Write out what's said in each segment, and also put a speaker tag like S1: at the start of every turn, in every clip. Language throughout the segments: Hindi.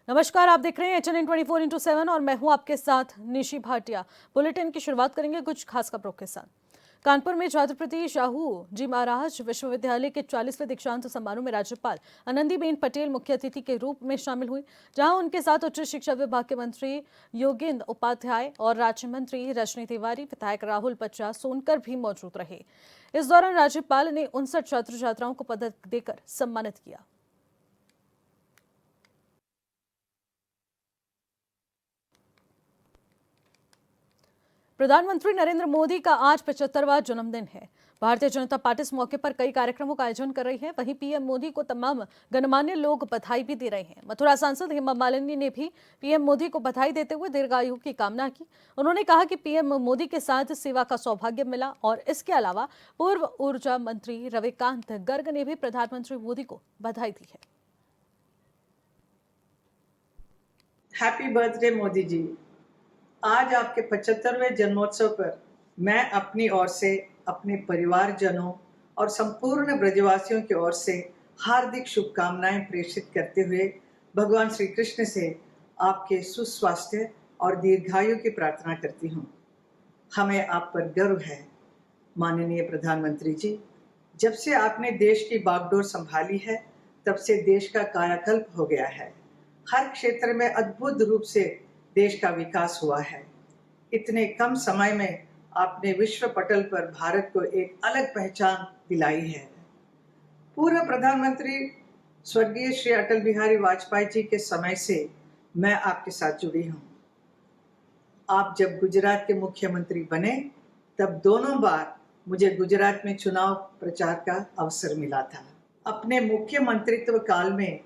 S1: नमस्कार, आप देख रहे हैं HNN 24/7 और मैं हूं आपके साथ निशी भाटिया। बुलेटिन की शुरुआत करेंगे कुछ खास खबरों के साथ। कानपुर में छत्रपति शाहू जी महाराज विश्वविद्यालय के 40वें दीक्षांत समारोह में राज्यपाल आनंदीबेन पटेल मुख्य अतिथि के रूप में शामिल हुई, जहां उनके साथ उच्च शिक्षा विभाग के मंत्री योगेंद्र उपाध्याय और राज्य मंत्री रजनी तिवारी, विधायक राहुल बच्चा सोनकर भी मौजूद रहे। इस दौरान राज्यपाल ने 59 छात्र छात्राओं को पदक देकर सम्मानित किया। प्रधानमंत्री नरेंद्र मोदी का आज 75वां जन्मदिन है। भारतीय जनता पार्टी इस मौके पर कई कार्यक्रमों का आयोजन कर रही है। वहीं पीएम मोदी को तमाम गणमान्य लोग बधाई भी दे रहे हैं। मथुरा सांसद हेमा मालिनी ने भी पीएम मोदी को बधाई देते हुए दीर्घायु की कामना की। उन्होंने कहा कि पीएम मोदी के साथ सेवा का सौभाग्य मिला और इसके अलावा पूर्व ऊर्जा मंत्री रविकांत गर्ग ने भी प्रधानमंत्री मोदी को बधाई दी है।
S2: Happy birthday Modi ji. आज आपके 75वें जन्मोत्सव पर मैं अपनी ओर से, अपने परिवारजनों और संपूर्ण ब्रजवासियों की ओर से हार्दिक शुभकामनाएं प्रेषित करते हुए भगवान श्री कृष्ण से आपके सुस्वास्थ्य और दीर्घायु की प्रार्थना करती हूँ। हमें आप पर गर्व है माननीय प्रधानमंत्री जी। जब से आपने देश की बागडोर संभाली है, तब से देश का कायाकल्प हो गया है। हर क्षेत्र में अद्भुत रूप से देश का विकास हुआ है। इतने कम समय में आपने विश्व पटल पर भारत को एक अलग पहचान दिलाई है। पूर्व प्रधानमंत्री स्वर्गीय श्री अटल बिहारी वाजपेयी जी के समय से मैं आपके साथ जुड़ी हूँ। आप जब गुजरात के मुख्यमंत्री बने, तब दोनों बार मुझे गुजरात में चुनाव प्रचार का अवसर मिला था। अपने मुख्यमंत्रित्व काल में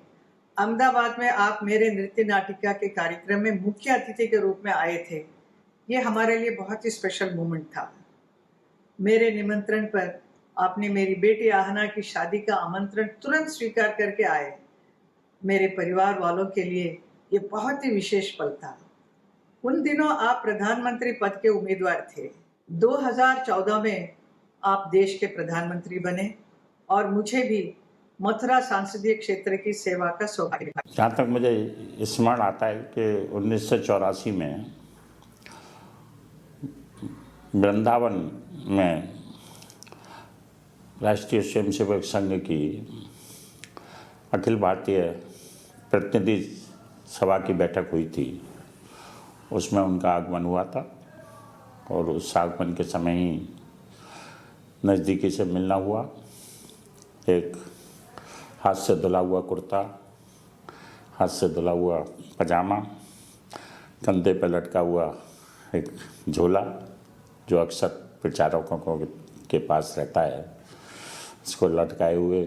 S2: अहमदाबाद में आप मेरे नृत्य नाटिका के कार्यक्रम में मुख्य अतिथि के रूप में आए थे। ये हमारे लिए बहुत ही स्पेशल मोमेंट था। मेरे निमंत्रण पर आपने मेरी बेटी आहना की शादी का आमंत्रण तुरंत स्वीकार करके आए। मेरे परिवार वालों के लिए ये बहुत ही विशेष पल था। उन दिनों आप प्रधानमंत्री पद के उम्मीदवार थे। 2014 में आप देश के प्रधानमंत्री बने और मुझे भी मथुरा संसदीय क्षेत्र की सेवा का सौभाग्य मिला।
S3: जहाँ तक मुझे स्मरण आता है कि 1984 में वृंदावन में राष्ट्रीय स्वयंसेवक संघ की अखिल भारतीय प्रतिनिधि सभा की बैठक हुई थी। उसमें उनका आगमन हुआ था और उस आगमन के समय ही नज़दीकी से मिलना हुआ। एक हाथ से धुला हुआ कुर्ता, हाथ से धुला हुआ पजामा, कंधे पर लटका हुआ एक झोला जो अक्सर प्रचारकों के पास रहता है, उसको लटकाए हुए,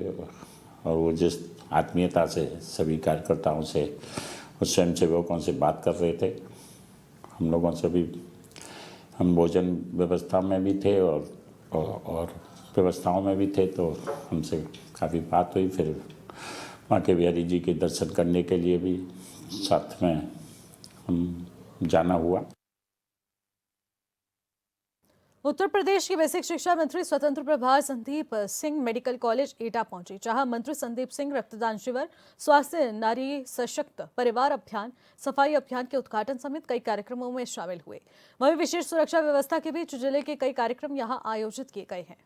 S3: और वो जिस आत्मीयता से सभी कार्यकर्ताओं से और स्वयंसेवकों से बात कर रहे थे। हम लोगों से भी, हम भोजन व्यवस्था में भी थे और व्यवस्थाओं में भी थे, तो हमसे काफ़ी बात हुई। फिर माँ के बिहारी जी के दर्शन करने के लिए भी साथ में हम जाना हुआ।
S1: उत्तर प्रदेश के बेसिक शिक्षा मंत्री स्वतंत्र प्रभार संदीप सिंह मेडिकल कॉलेज एटा पहुंचे, जहां मंत्री संदीप सिंह रक्तदान शिविर, स्वास्थ्य, नारी सशक्त परिवार अभियान, सफाई अभियान के उद्घाटन समेत कई कार्यक्रमों में शामिल हुए। वहीं विशेष सुरक्षा व्यवस्था के बीच जिले के कई कार्यक्रम यहां आयोजित किए गए हैं।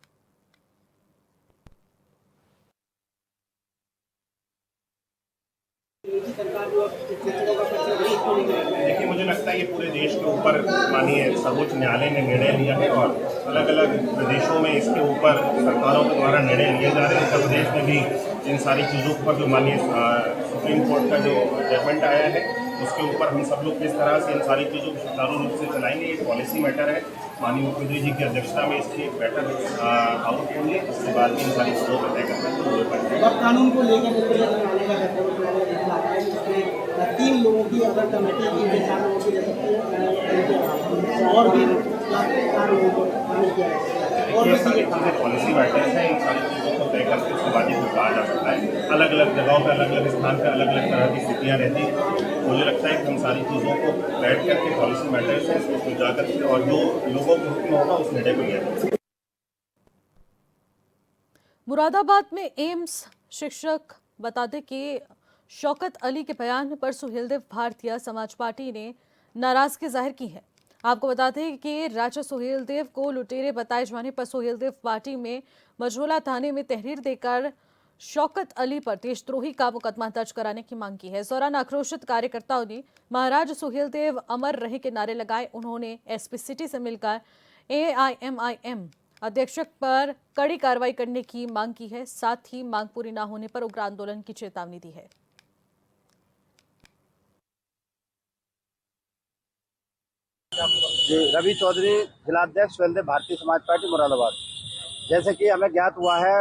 S4: देखिए, मुझे लगता है ये पूरे देश के ऊपर माननीय सर्वोच्च न्यायालय ने निर्णय लिया है और अलग अलग प्रदेशों में इसके ऊपर सरकारों के द्वारा निर्णय लिए जा रहे हैं। उत्तर प्रदेश में भी इन सारी चीज़ों पर जो माननीय सुप्रीम कोर्ट का जो जजमेंट आया है, उसके ऊपर हम सब लोग किस तरह से इन सारी चीज़ों को सुचारू रूप से चलाएंगे, ये पॉलिसी मैटर है। माननीय मुख्यमंत्री जी की अध्यक्षता में इसकी एक बैठक आउट होंगे, उसके बाद में इन सारी चीज़ों पर तय करते हैं।
S5: कानून को लेकर 3 लोगों की अगर कमेटी की 4 लोगों की और भी
S4: ये सारी चीज़ें पॉलिसी मैटर्स हैं। इन सारी चीज़ों को तय करके उसके बाद ही कहा जा सकता है। अलग अलग जगहों पर, अलग अलग स्थान पर अलग अलग तरह की स्थितियाँ रहती हैं। मुझे लगता है कि हम सारी चीज़ों को बैठ करके पॉलिसी मैटर्स हैं, इसको सुलझा करके और जो लोगों को हुक्म होगा उस निर्णय को लिया जाएगा।
S1: मुरादाबाद में एम्स शिक्षक बता दें कि शौकत अली के बयान पर सुहेलदेव भारतीय समाज पार्टी ने नाराजगी जाहिर की है। आपको बताते हैं कि राजा सुहेलदेव को लुटेरे बताए जाने पर सुहेलदेव पार्टी में मझोला थाने में तहरीर देकर शौकत अली पर देशद्रोही का मुकदमा दर्ज कराने की मांग की है। इस दौरान आक्रोशित कार्यकर्ताओं ने महाराज सुहेलदेव अमर रहे के नारे लगाए। उन्होंने एसपी सिटी से मिलकर AIMIM अध्यक्ष पर कड़ी कार्रवाई करने की मांग की है। साथ ही मांग पूरी न होने पर उग्र आंदोलन की चेतावनी दी है।
S6: जी, रवि चौधरी, जिलाध्यक्ष सुहेलदेव भारतीय समाज पार्टी मुरादाबाद। जैसे कि हमें ज्ञात हुआ है,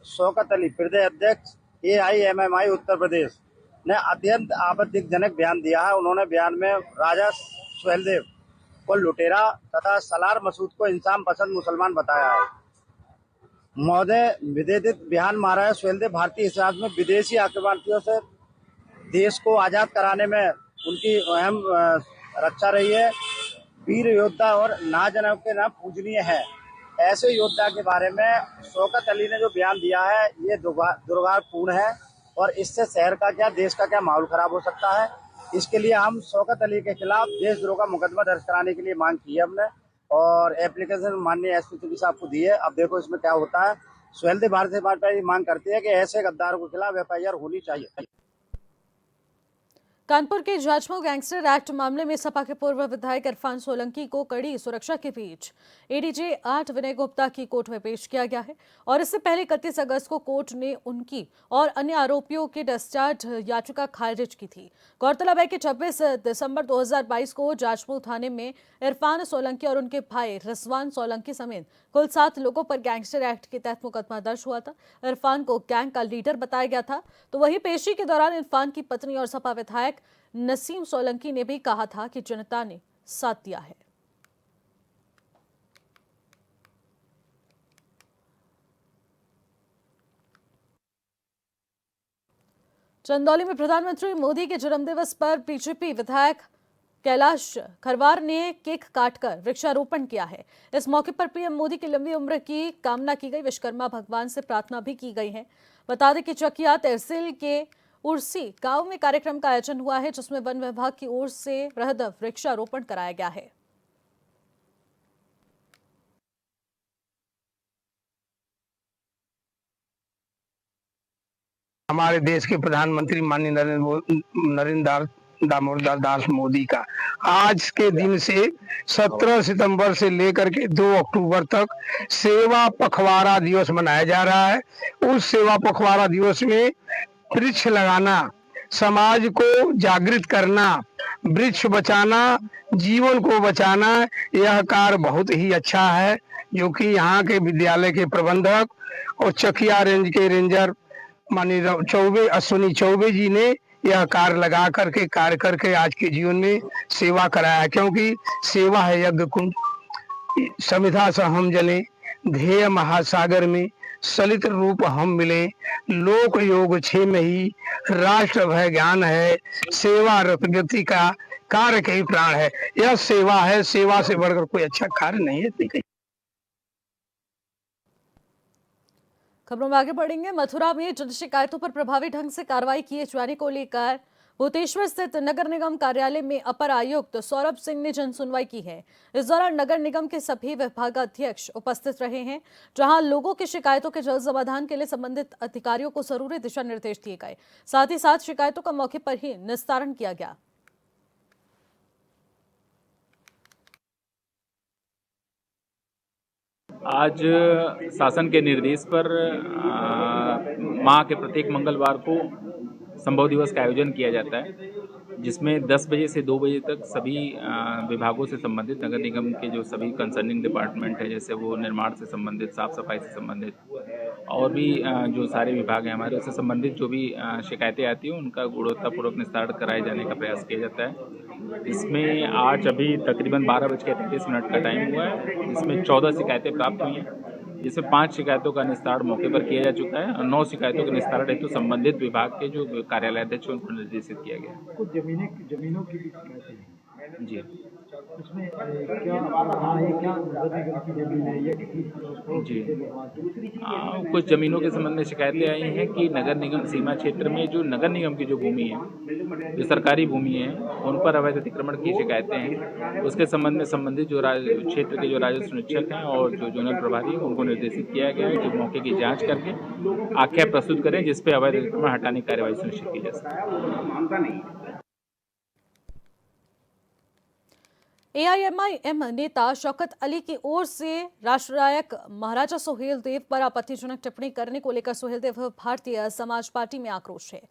S6: शौकत अली प्रदेश अध्यक्ष AIMMI उत्तर प्रदेश ने अत्यंत आपत्तिजनक बयान दिया है। उन्होंने बयान में राजा सुहेलदेव को लुटेरा तथा सलार मसूद को इंसान पसंद मुसलमान बताया है। महोदय, विदेदित बयान महाराजा सुहेलदेव भारतीय इतिहास में विदेशी आक्रमणकारियों से देश को आजाद कराने में उनकी अहम रक्षा रही है। वीर योद्धा और नाजनव के नाम पूजनीय है। ऐसे योद्धा के बारे में शौकत अली ने जो बयान दिया है, ये दुर्भाग्यपूर्ण है और इससे शहर का क्या, देश का क्या माहौल खराब हो सकता है। इसके लिए हम शौकत अली के खिलाफ देशद्रोह का मुकदमा दर्ज कराने के लिए मांग की है हमने, और एप्लीकेशन माननीय एसपी सिटी साहब को दी है। अब देखो इसमें क्या होता है। सुहेलदेव भारतीय समाज पार्टी मांग करती है कि ऐसे गद्दारों के खिलाफ FIR होनी चाहिए।
S1: कानपुर के जाजमऊ गैंगस्टर एक्ट मामले में सपा के पूर्व विधायक इरफान सोलंकी को कड़ी सुरक्षा के बीच ADJ 8 विनय गुप्ता की कोर्ट में पेश किया गया है और इससे पहले 31 अगस्त को कोर्ट ने उनकी और अन्य आरोपियों की डिस्चार्ज याचिका खारिज की थी। गौरतलब है कि 26 दिसंबर 2022 को जाजमऊ थाने में इरफान सोलंकी और उनके भाई रिजवान सोलंकी समेत कुल 7 लोगों पर गैंगस्टर एक्ट के तहत मुकदमा दर्ज हुआ था। इरफान को गैंग का लीडर बताया गया था। तो वहीं पेशी के दौरान इरफान की पत्नी और सपा विधायक नसीम सोलंकी ने भी कहा था कि जनता ने साथ दिया है। चंदौली में प्रधानमंत्री मोदी के जन्मदिवस पर बीजेपी विधायक कैलाश खरवार ने केक काटकर वृक्षारोपण किया है। इस मौके पर पीएम मोदी की लंबी उम्र की कामना की गई। विश्वकर्मा भगवान से प्रार्थना भी की गई है। बता दें कि चकिया तहसील के उर्सी गांव में कार्यक्रम का आयोजन हुआ है, जिसमें वन विभाग की ओर से वृहद वृक्षारोपण कराया गया है।
S7: हमारे देश के प्रधानमंत्री माननीय नरेंद्र दामोदर दास मोदी का आज के दिन से 17 सितंबर से लेकर के 2 अक्टूबर तक सेवा पखवाड़ा दिवस मनाया जा रहा है। उस सेवा पखवाड़ा दिवस में वृक्ष लगाना, समाज को जागृत करना, वृक्ष बचाना, जीवन को बचाना, यह कार्य बहुत ही अच्छा है, जो कि यहाँ के विद्यालय के प्रबंधक और चकिया रेंज के रेंजर माननीय चौबे अश्विनी चौबे जी ने यह कार्य लगा करके कार्य करके आज के जीवन में सेवा कराया। क्योंकि सेवा है यज्ञ कुंज, समिधा स हम जने, ध्येय महासागर में सलित रूप हम मिले, लोक योग छे में ही राष्ट्र भय ज्ञान है, सेवा रत व्यक्ति का कार्य के ही प्राण है। यह सेवा है, सेवा से बढ़कर कोई अच्छा कार्य नहीं है।
S1: खबरों में आगे बढ़ेंगे। मथुरा में जन शिकायतों पर प्रभावी ढंग से कार्रवाई किए जाने को लेकर भूतेश्वर स्थित नगर निगम कार्यालय में अपर आयुक्त सौरभ सिंह ने जन सुनवाई की है। इस दौरान नगर निगम के सभी विभागाध्यक्ष उपस्थित रहे हैं, जहां लोगों की शिकायतों के जल्द समाधान के लिए संबंधित अधिकारियों को जरूरी दिशा निर्देश दिए गए। साथ ही साथ शिकायतों का मौके पर ही निस्तारण किया गया।
S8: आज शासन के निर्देश पर माह के प्रत्येक मंगलवार को संभव दिवस का आयोजन किया जाता है, जिसमें 10 बजे से 2 बजे तक सभी विभागों से संबंधित नगर निगम के जो सभी कंसर्निंग डिपार्टमेंट है, जैसे वो निर्माण से संबंधित, साफ सफाई से संबंधित और भी जो सारे विभाग हैं हमारे, उससे संबंधित जो भी शिकायतें आती हैं उनका गुणवत्तापूर्वक निस्तारण कराए जाने का प्रयास किया जाता है। इसमें आज अभी तकरीबन 12:33 का टाइम हुआ है, जिसमें 14 शिकायतें प्राप्त हुई हैं, जिसमें 5 शिकायतों का निस्तारण मौके पर किया जा चुका है और 9 शिकायतों के निस्तारण हेतु संबंधित विभाग के जो कार्यालय अध्यक्ष उनको निर्देशित किया गया है।
S5: कुछ जमीनों की भी शिकायतें हैं।
S8: जी
S9: उसमें क्या हाँ ये क्या नगर निगम की जमीन है ये
S8: जी कुछ ज़मीनों के संबंध में शिकायतें आई हैं कि नगर निगम सीमा क्षेत्र में जो नगर निगम की जो भूमि है, जो सरकारी भूमि है, उन पर अवैध अतिक्रमण की शिकायतें हैं। उसके संबंध में संबंधित जो क्षेत्र के जो राजस्व निरीक्षक हैं और जो जोनल प्रभारी हैं, उनको निर्देशित किया गया है कि मौके की जांच करके आख्या प्रस्तुत करें, जिस पे अवैध अतिक्रमण हटाने की कार्रवाई सुनिश्चित की जा सके।
S1: एआईएमआईएम नेता शौकत अली की ओर से राष्ट्रनायक महाराजा सुहेलदेव पर आपत्तिजनक टिप्पणी करने को लेकर सुहेलदेव भारतीय समाज पार्टी में आक्रोश है।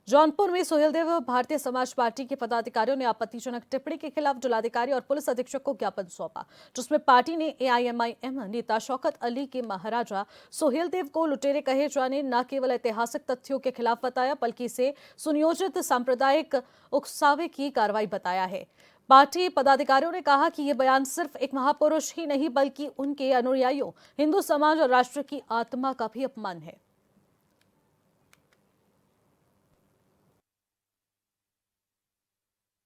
S1: जौनपुर में सुहेलदेव भारतीय समाज पार्टी के पदाधिकारियों ने आपत्तिजनक टिप्पणी के खिलाफ जिलाधिकारी और पुलिस अधीक्षक को ज्ञापन सौंपा, जिसमें पार्टी ने एआईएमआईएम नेता शौकत अली के महाराजा सुहेलदेव को लुटेरे कहे जाने न केवल ऐतिहासिक तथ्यों के खिलाफ बताया, बल्कि इसे सुनियोजित सांप्रदायिक उकसावे की कार्रवाई बताया है। पार्टी पदाधिकारियों ने कहा कि यह बयान सिर्फ एक महापुरुष ही नहीं बल्कि उनके अनुयायियों, हिंदू समाज और राष्ट्र की आत्मा का भी अपमान है।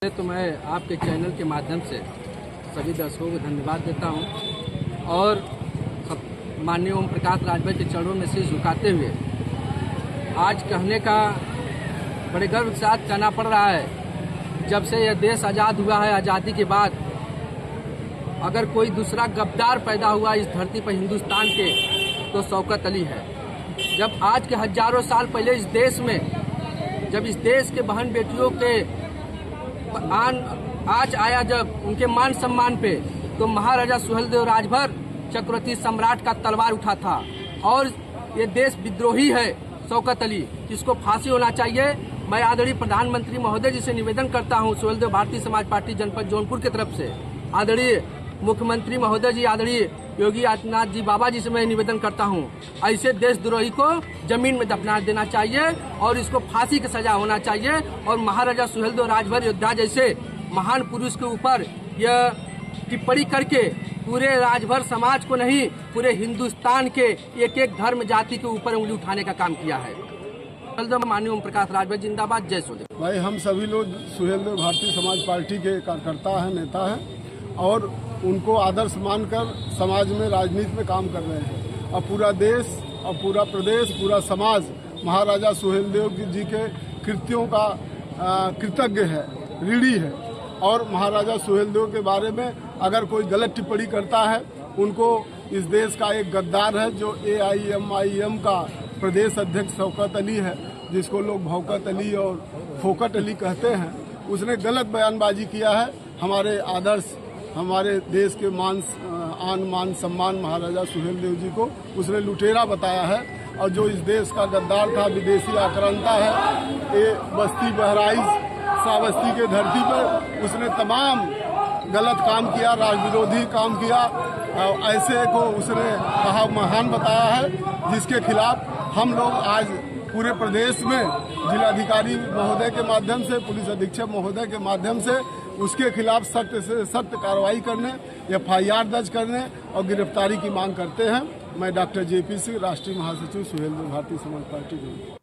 S10: तो मैं आपके चैनल के माध्यम से सभी दर्शकों को धन्यवाद देता हूं और माननीय ओम प्रकाश राजभर के चरणों में शीश झुकाते हुए आज कहने का बड़े गर्व के साथ कहना पड़ रहा है, जब से यह देश आज़ाद हुआ है, आज़ादी के बाद अगर कोई दूसरा गद्दार पैदा हुआ इस धरती पर हिंदुस्तान के, तो शौकत अली है। जब आज के हजारों साल पहले इस देश में, जब इस देश के बहन बेटियों के आज आया, जब उनके मान सम्मान पे, तो महाराजा सुहेलदेव राजभर चक्रवर्ती सम्राट का तलवार उठा था। और ये देश विद्रोही है शौकत अली, जिसको फांसी होना चाहिए। मैं आदरणीय प्रधानमंत्री महोदय जी से निवेदन करता हूं, सुहेलदेव भारतीय समाज पार्टी जनपद जौनपुर की तरफ से आदरणीय मुख्यमंत्री महोदय जी, आदरणीय योगी आदित्यनाथ जी बाबा जी से मैं निवेदन करता हूं, ऐसे देशद्रोही को जमीन में दफना देना चाहिए और इसको फांसी की सजा होना चाहिए। और महाराजा सुहेलदेव राजभर योद्धा जैसे महान पुरुष के ऊपर यह टिप्पणी करके पूरे राजभर समाज को नहीं, पूरे हिंदुस्तान के एक एक धर्म जाति के ऊपर उंगली उठाने का काम किया है। माननीय ओम प्रकाश राजभर जिंदाबाद, जय सुहेलदेव।
S11: भाई हम सभी लोग सुहेलदेव भारतीय समाज पार्टी के कार्यकर्ता हैं, नेता हैं और उनको आदर्श मानकर समाज में, राजनीति में काम कर रहे हैं। और पूरा देश और पूरा प्रदेश, पूरा समाज महाराजा सुहेलदेव जी के कृत्यों का कृतज्ञ है, ऋणी है। और महाराजा सुहेलदेव के बारे में अगर कोई गलत टिप्पणी करता है, उनको इस देश का एक गद्दार है जो एआईएमआईएम का प्रदेश अध्यक्ष शौकत अली है, जिसको लोग भौकत अली और फोकट अली कहते हैं, उसने गलत बयानबाजी किया है। हमारे आदर्श, हमारे देश के आन मान सम्मान महाराजा सुहेलदेव जी को उसने लुटेरा बताया है। और जो इस देश का गद्दार था, विदेशी आक्रांता है, ये बस्ती बहराइच श्रावस्ती के धरती पर उसने तमाम गलत काम किया, राजविरोधी काम किया। ऐसे को उसने कहा महान बताया है, जिसके खिलाफ हम लोग आज पूरे प्रदेश में जिलाधिकारी महोदय के माध्यम से, पुलिस अधीक्षक महोदय के माध्यम से उसके खिलाफ सख्त से सख्त कार्रवाई करने, एफआईआर दर्ज करने और गिरफ्तारी की मांग करते हैं। मैं डॉक्टर जेपी सिंह, राष्ट्रीय महासचिव सुहेलदेव भारतीय समाज पार्टी।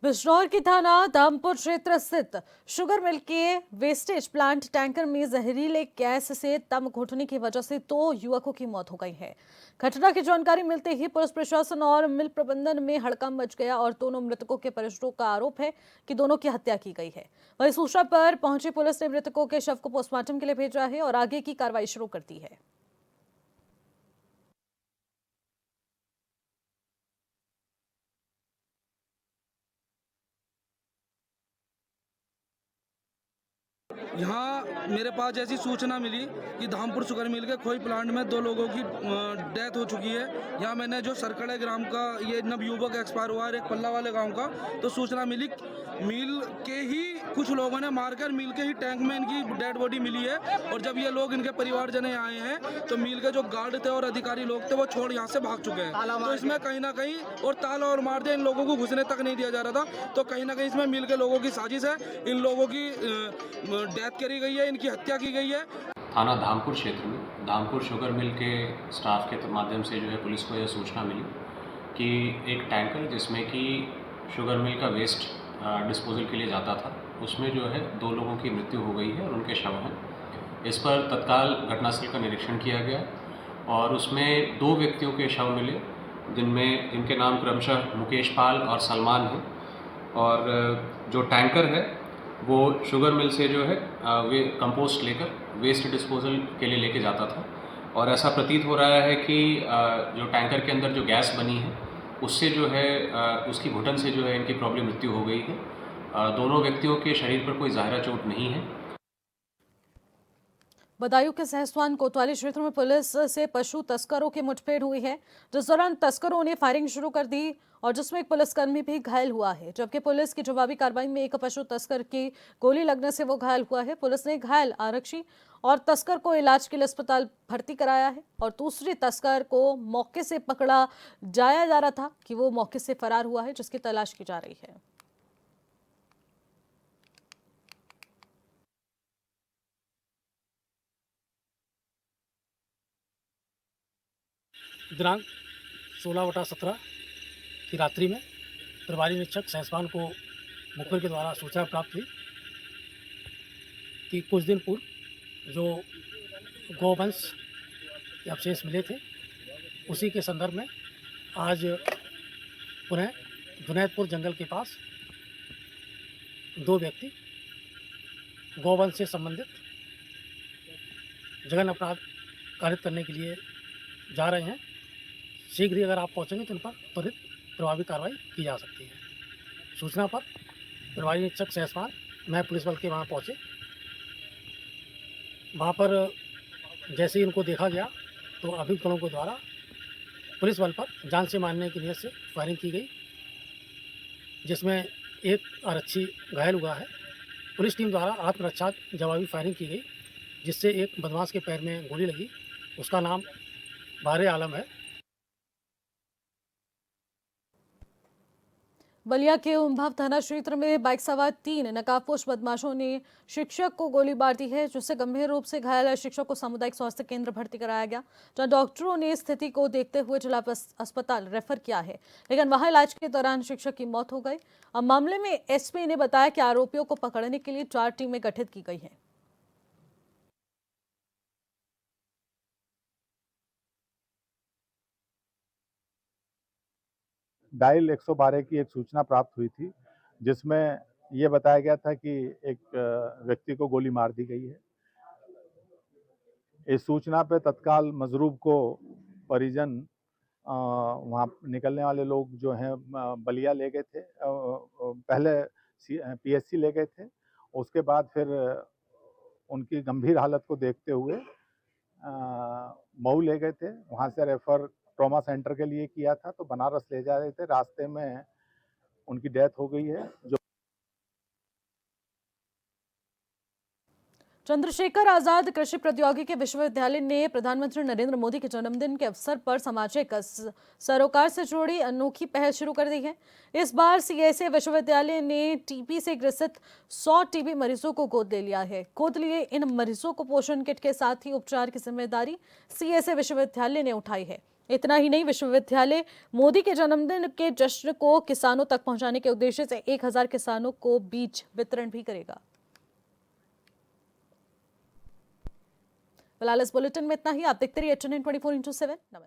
S1: बिजनौर की थाना धामपुर क्षेत्र स्थित शुगर मिल के वेस्टेज प्लांट टैंकर में जहरीले गैस से दम घुटने की वजह से 2 युवकों की मौत हो गई है। घटना की जानकारी मिलते ही पुलिस प्रशासन और मिल प्रबंधन में हड़कंप मच गया और दोनों मृतकों के परिजनों का आरोप है कि दोनों की हत्या की गई है। वहीं सूचना पर पहुंची पुलिस ने मृतकों के शव को पोस्टमार्टम के लिए भेजा है और आगे की कार्रवाई शुरू कर दी है।
S12: यहाँ मेरे पास ऐसी सूचना मिली कि धामपुर शुगर मिल के खोई प्लांट में 2 लोगों की डेथ हो चुकी है। यहाँ मैंने जो सरकड़े ग्राम का ये नवयुवक एक्सपायर हुआ है, एक पल्ला वाले गांव का, तो सूचना मिली मिल के ही कुछ लोगों ने मारकर मिल के ही टैंक में इनकी डेड बॉडी मिली है। और जब ये लोग, इनके परिवारजन आए हैं, तो मिल के जो गार्ड थे और अधिकारी लोग थे वो छोड़ यहाँ से भाग चुके हैं। तो इसमें कहीं ना कहीं और ताला और मार दिया, इन लोगों को घुसने तक नहीं दिया जा रहा था। तो कहीं ना कहीं इसमें मिल के लोगों की साजिश है, इन लोगों की डेथ करी गई है, इनकी हत्या की गई है।
S13: थाना धामपुर क्षेत्र में धामपुर शुगर मिल के स्टाफ के माध्यम से जो है पुलिस को यह सूचना मिली कि एक टैंकर जिसमें कि शुगर मिल का वेस्ट डिस्पोजल के लिए जाता था, उसमें जो है 2 लोगों की मृत्यु हो गई है और उनके शव हैं। इस पर तत्काल घटनास्थल का निरीक्षण किया गया और उसमें 2 व्यक्तियों के शव मिले, जिनके नाम क्रमशः मुकेश पाल और सलमान हैं। और जो टैंकर है वो शुगर मिल से जो है वे कंपोस्ट लेकर वेस्ट डिस्पोजल के लिए लेके जाता था और ऐसा प्रतीत हो रहा है कि जो टैंकर के अंदर जो गैस बनी है उससे जो है उसकी घुटन से जो है इनकी प्रॉब्लम मृत्यु हो गई है। दोनों व्यक्तियों के शरीर पर कोई ज़ाहिरा चोट नहीं है।
S1: बदायूं के सहसवान कोतवाली क्षेत्र में पुलिस से पशु तस्करों की मुठभेड़ हुई है, जिस दौरान तस्करों ने फायरिंग शुरू कर दी और जिसमें एक पुलिसकर्मी भी घायल हुआ है, जबकि पुलिस की जवाबी कार्रवाई में एक पशु तस्कर की गोली लगने से वो घायल हुआ है। पुलिस ने घायल आरक्षी और तस्कर को इलाज के लिए अस्पताल भर्ती कराया है और दूसरी तस्कर को मौके से पकड़ा जाया जा रहा था कि वो मौके से फरार हुआ है, जिसकी तलाश की जा रही है।
S9: दिनांक 16/17 की रात्रि में प्रभारी निरीक्षक सहसवान को मुखबिर के द्वारा सूचना प्राप्त हुई कि कुछ दिन पूर्व जो गौवंश के अवशेष मिले थे, उसी के संदर्भ में आज पुनः जुनैदपुर जंगल के पास 2 व्यक्ति गौवंश से संबंधित जघन्य अपराध कारित करने के लिए जा रहे हैं। शीघ्र ही अगर आप पहुंचेंगे तो उन पर त्वरित प्रभावी कार्रवाई की जा सकती है। सूचना पर प्रभारी निरीक्षक सहसवान मैं पुलिस बल के वहां पहुंचे। वहां पर जैसे ही इनको देखा गया तो अभियुक्त दलों के द्वारा पुलिस बल पर जान से मारने की नीयत से फायरिंग की गई, जिसमें एक आरक्षी घायल हुआ है। पुलिस टीम द्वारा आत्मरक्षा जवाबी फायरिंग की गई, जिससे एक बदमाश के पैर में गोली लगी। उसका नाम बारे आलम है।
S1: बलिया के उमभाव थाना क्षेत्र में बाइक सवार 3 नकाबपोश बदमाशों ने शिक्षक को गोली मार दी है, जिससे गंभीर रूप से घायल शिक्षक को सामुदायिक स्वास्थ्य केंद्र भर्ती कराया गया, जहां डॉक्टरों ने स्थिति को देखते हुए जिला अस्पताल रेफर किया है, लेकिन वहां इलाज के दौरान शिक्षक की मौत हो गई। अब मामले में एसपी ने बताया कि आरोपियों को पकड़ने के लिए 4 टीमें गठित की गई हैं।
S14: डायल 112 की एक सूचना प्राप्त हुई थी, जिसमें ये बताया गया था कि एक व्यक्ति को गोली मार दी गई है। इस सूचना पे तत्काल मजरूब को परिजन वहाँ निकलने वाले लोग जो हैं बलिया ले गए थे, पहले पीएचसी ले गए थे, उसके बाद फिर उनकी गंभीर हालत को देखते हुए मऊ ले गए थे। वहाँ से रेफर ट्रॉमा सेंटर के लिए किया था, तो बनारस ले जा रहे थे, रास्ते में उनकी डेथ हो गई है। जो
S1: चंद्रशेखर आजाद कृषि प्रौद्योगिकी विश्वविद्यालय ने प्रधानमंत्री नरेंद्र मोदी के जन्मदिन के अवसर पर सामाजिक सरोकार से जुड़ी अनोखी पहल शुरू कर दी है। इस बार सीएसए विश्वविद्यालय ने टीबी से ग्रसित 100 टीबी मरीजों को गोद ले लिया है। गोद लिए इन मरीजों को पोषण किट के साथ ही उपचार की जिम्मेदारी सीएसए विश्वविद्यालय ने उठाई है। इतना ही नहीं, विश्वविद्यालय मोदी के जन्मदिन के जश्न को किसानों तक पहुंचाने के उद्देश्य से 1000 किसानों को बीज वितरण भी करेगा। फिलहाल इस बुलेटिन में इतना ही। आप देखते रहिए HNN 24/7। नमस्कार।